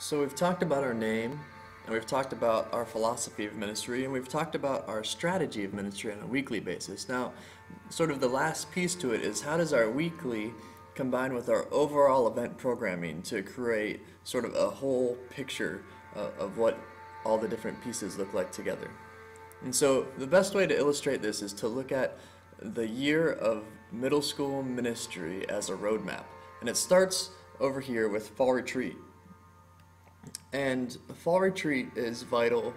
So we've talked about our name, and we've talked about our philosophy of ministry, and we've talked about our strategy of ministry on a weekly basis. Now, sort of the last piece to it is how does our weekly combine with our overall event programming to create sort of a whole picture of what all the different pieces look like together. And so the best way to illustrate this is to look at the year of middle school ministry as a roadmap. And it starts over here with fall retreat. And fall retreat is vital,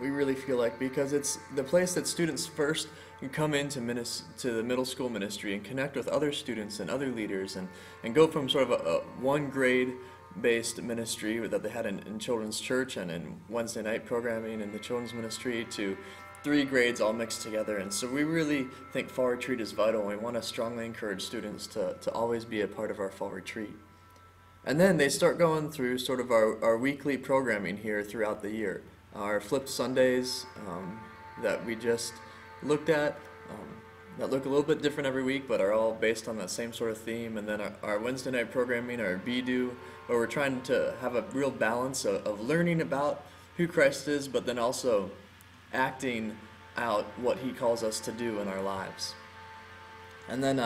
we really feel like, because it's the place that students first come into to the middle school ministry and connect with other students and other leaders and go from sort of a one grade based ministry that they had in children's church and in Wednesday night programming in the children's ministry to 3 grades all mixed together. And so we really think fall retreat is vital, and we want to strongly encourage students to always be a part of our fall retreat. And then they start going through sort of our weekly programming here throughout the year. Our flipped Sundays that we just looked at, that look a little bit different every week, but are all based on that same sort of theme. And then our Wednesday night programming, our Be-Do, where we're trying to have a real balance of learning about who Christ is, but then also acting out what He calls us to do in our lives. And then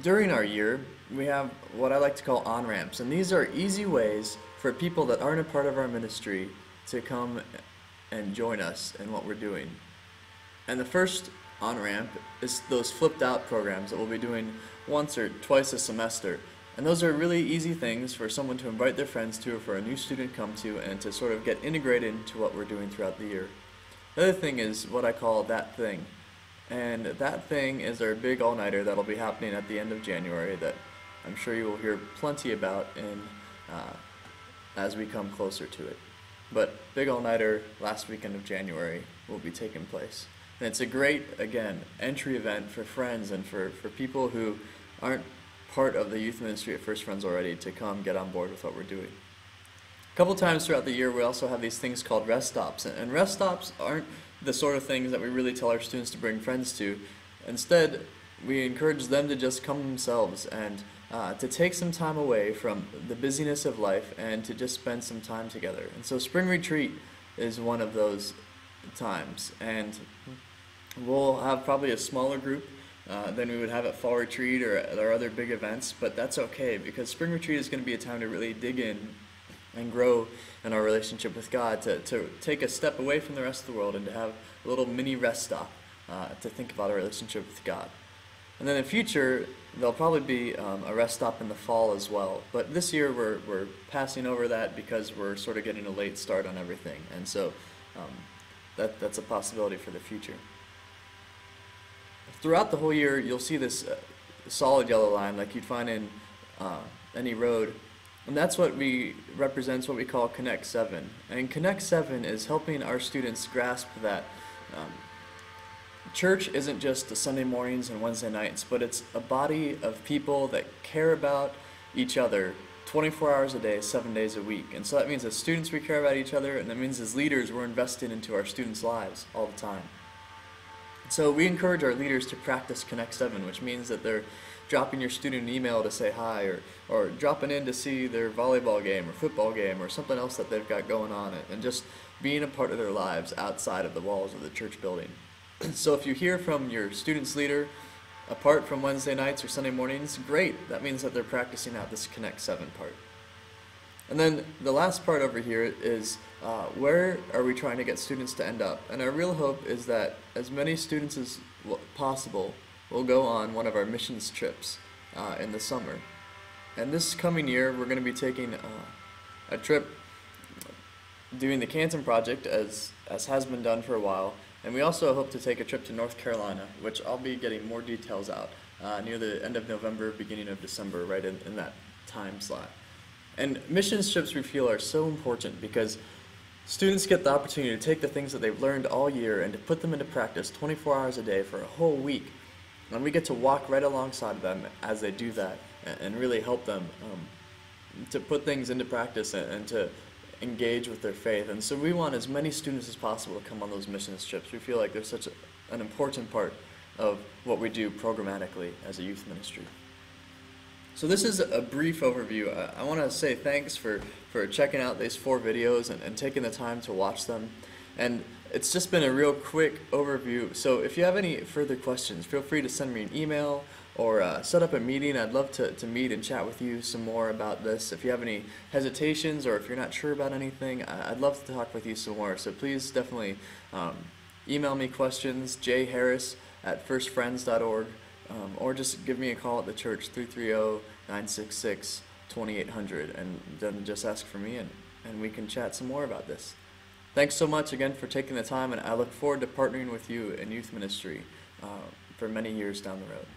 during our year, we have what I like to call on-ramps, and these are easy ways for people that aren't a part of our ministry to come and join us in what we're doing. And the first on-ramp is those flipped out programs that we'll be doing once or twice a semester. And those are really easy things for someone to invite their friends to, or for a new student to come to, and to sort of get integrated into what we're doing throughout the year. The other thing is what I call That Thing. And That Thing is our big all-nighter that'll be happening at the end of January that I'm sure you will hear plenty about as we come closer to it. But big all-nighter last weekend of January will be taking place. And it's a great, again, entry event for friends and for people who aren't part of the youth ministry at First Friends already to come get on board with what we're doing. A couple times throughout the year, we also have these things called rest stops. And rest stops aren't the sort of things that we really tell our students to bring friends to. Instead, we encourage them to just come themselves and to take some time away from the busyness of life and to just spend some time together. And so spring retreat is one of those times. And we'll have probably a smaller group than we would have at fall retreat or at our other big events, but that's okay because spring retreat is going to be a time to really dig in and grow in our relationship with God, to take a step away from the rest of the world and to have a little mini rest stop to think about our relationship with God. And then in the future, there'll probably be a rest stop in the fall as well. But this year we're passing over that because we're sort of getting a late start on everything. And so that's a possibility for the future. Throughout the whole year, you'll see this solid yellow line like you'd find in any road. And that's what represents what we call Connect 7. And Connect 7 is helping our students grasp that church isn't just the Sunday mornings and Wednesday nights, but it's a body of people that care about each other 24 hours a day, 7 days a week. And so that means as students we care about each other, and that means as leaders we're invested into our students' lives all the time. So we encourage our leaders to practice Connect 7, which means that they're dropping your student an email to say hi, or dropping in to see their volleyball game or football game or something else that they've got going on, and just being a part of their lives outside of the walls of the church building. So if you hear from your student's leader apart from Wednesday nights or Sunday mornings, great. That means that they're practicing out this Connect 7 part. And then the last part over here is where are we trying to get students to end up? And our real hope is that as many students as possible will go on one of our missions trips in the summer. And this coming year, we're going to be taking a trip doing the Canton Project, as has been done for a while. And we also hope to take a trip to North Carolina, which I'll be getting more details out near the end of November, beginning of December, right in that time slot. And missions trips we feel are so important because students get the opportunity to take the things that they've learned all year and to put them into practice 24 hours a day for a whole week. And we get to walk right alongside them as they do that and really help them to put things into practice and to engage with their faith. And so we want as many students as possible to come on those missions trips. We feel like they're such an important part of what we do programmatically as a youth ministry. So this is a brief overview. I want to say thanks for checking out these 4 videos and taking the time to watch them. And it's just been a real quick overview. So if you have any further questions, feel free to send me an email or set up a meeting. I'd love to meet and chat with you some more about this. If you have any hesitations or if you're not sure about anything, I'd love to talk with you some more. So please definitely email me questions, jharris@firstfriends.org. Or just give me a call at the church, 330-966-2800, and then just ask for me, and we can chat some more about this. Thanks so much again for taking the time, and I look forward to partnering with you in youth ministry for many years down the road.